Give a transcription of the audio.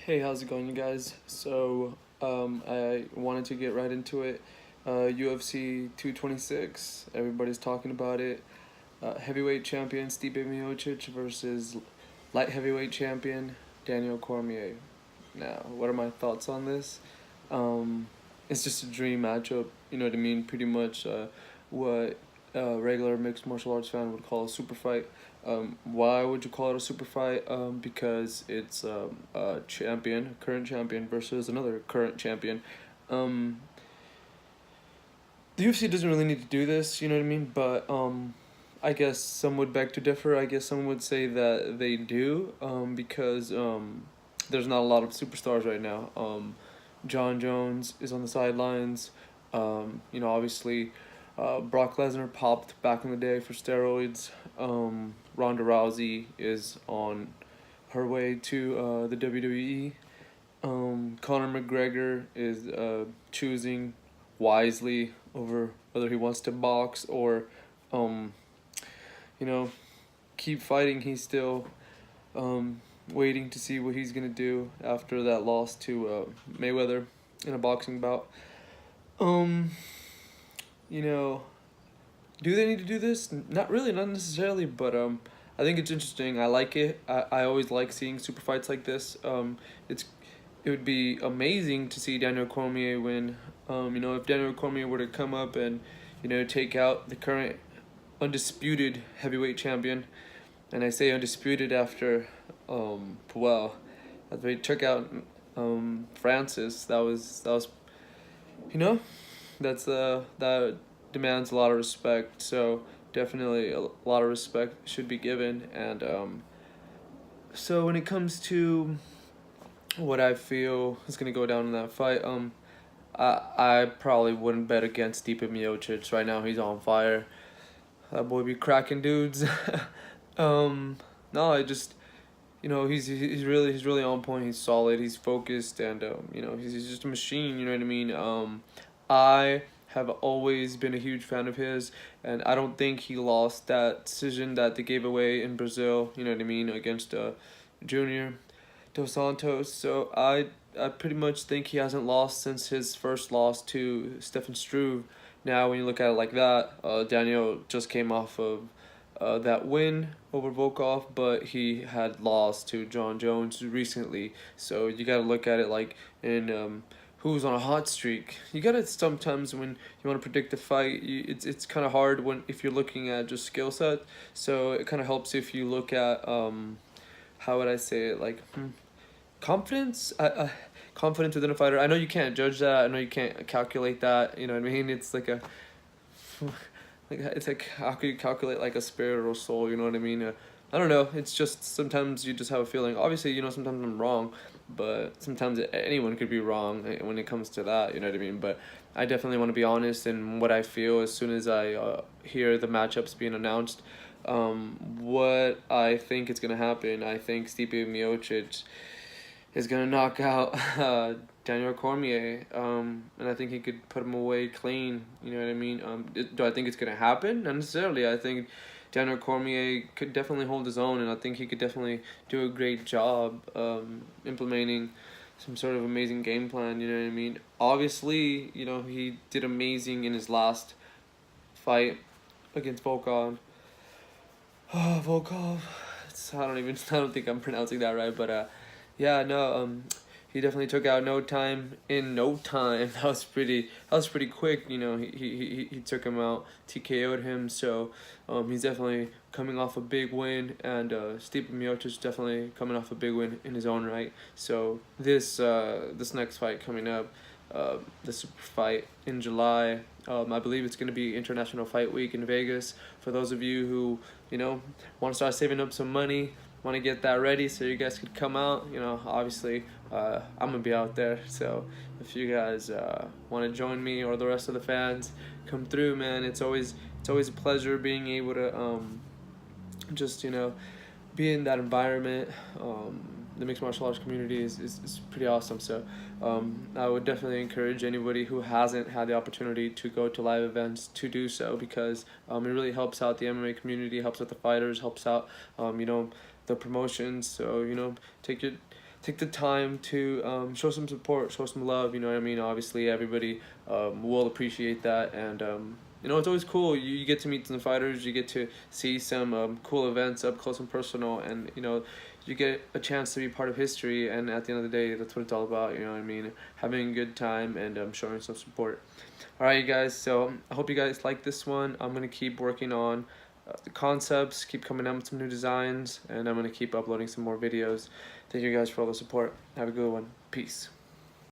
Hey, how's it going, you guys? I wanted to get right into it. UFC 226, everybody's talking about it. Heavyweight champion Stipe Miocic versus light heavyweight champion Daniel Cormier. Now, what are my thoughts on this? It's just a dream matchup, you know what I mean? Pretty much what a regular mixed martial arts fan would call a super fight. Why would you call it a super fight? Because it's a champion, a current champion versus another current champion. Um, the UFC doesn't really need to do this, you know what I mean? But I guess some would beg to differ. I guess some would say that they do, because there's not a lot of superstars right now. John Jones is on the sidelines. Obviously, Brock Lesnar popped back in the day for steroids. Ronda Rousey is on her way to the WWE. Conor McGregor is choosing wisely over whether he wants to box or, um, you know, keep fighting. He's still waiting to see what he's gonna do after that loss to Mayweather in a boxing bout. Um, you know, do they need to do this? Not really, not necessarily, but I think it's interesting. I like it. I always like seeing super fights like this. It would be amazing to see Daniel Cormier win. If Daniel Cormier were to come up and, take out the current undisputed heavyweight champion, and I say undisputed after, after he took out Francis. That was, you know, that demands a lot of respect. So definitely a lot of respect should be given. And so when it comes to what I feel is gonna go down in that fight, I probably wouldn't bet against Stipe Miocic. Right now he's on fire. That boy be cracking dudes. No, I just, he's really on point. He's solid. He's focused, and he's just a machine. You know what I mean? I have always been a huge fan of his, and I don't think he lost that decision that they gave away in Brazil. You know what I mean, against Junior Dos Santos. So I pretty much think he hasn't lost since his first loss to Stefan Struve. Now, when you look at it like that, Daniel just came off of that win over Volkov, but he had lost to John Jones recently. So you got to look at it like in who's on a hot streak. You got to sometimes when you want to predict a fight, it's kind of hard when if you're looking at just skill set. So it kind of helps if you look at how would I say it, like confidence. Confidence within a fighter. I know you can't judge that. I know you can't calculate that. You know what I mean? It's like a it's like how could you calculate like a spirit or soul? You know what I mean? I don't know. It's just sometimes you just have a feeling. Obviously, sometimes I'm wrong, but sometimes anyone could be wrong when it comes to that. You know what I mean? But I definitely want to be honest in what I feel as soon as I hear the matchups being announced. What I think is gonna happen. I think Stipe Miocic is gonna knock out Daniel Cormier, and I think he could put him away clean. You know what I mean? Do I think it's gonna happen? Not necessarily. I think Daniel Cormier could definitely hold his own, and I think he could definitely do a great job implementing some sort of amazing game plan. You know what I mean? Obviously, he did amazing in his last fight against Volkov. Volkov. I don't think I'm pronouncing that right, but yeah, no, he definitely took out No Time in no time. That was pretty quick. He took him out, TKO'd him. So, he's definitely coming off a big win, and Stipe Miocic definitely coming off a big win in his own right. So this next fight coming up, the super fight in July. I believe it's going to be International Fight Week in Vegas. For those of you who want to start saving up some money, want to get that ready so you guys could come out. Obviously, I'm gonna be out there. So if you guys want to join me or the rest of the fans, come through, man. It's always a pleasure being able to just be in that environment. The mixed martial arts community is pretty awesome. So I would definitely encourage anybody who hasn't had the opportunity to go to live events to do so, because it really helps out the MMA community, helps out the fighters, helps out the promotions. So take your take the time to show some support, show some love. You know what I mean? Obviously, everybody will appreciate that, and you know, it's always cool. You get to meet some fighters, you get to see some cool events up close and personal, and you know, you get a chance to be part of history. And at the end of the day, that's what it's all about. You know what I mean? Having a good time and showing some support. All right, you guys. So I hope you guys like this one. I'm gonna keep working on the concepts, keep coming out with some new designs, and I'm gonna keep uploading some more videos. Thank you guys for all the support. Have a good one. Peace.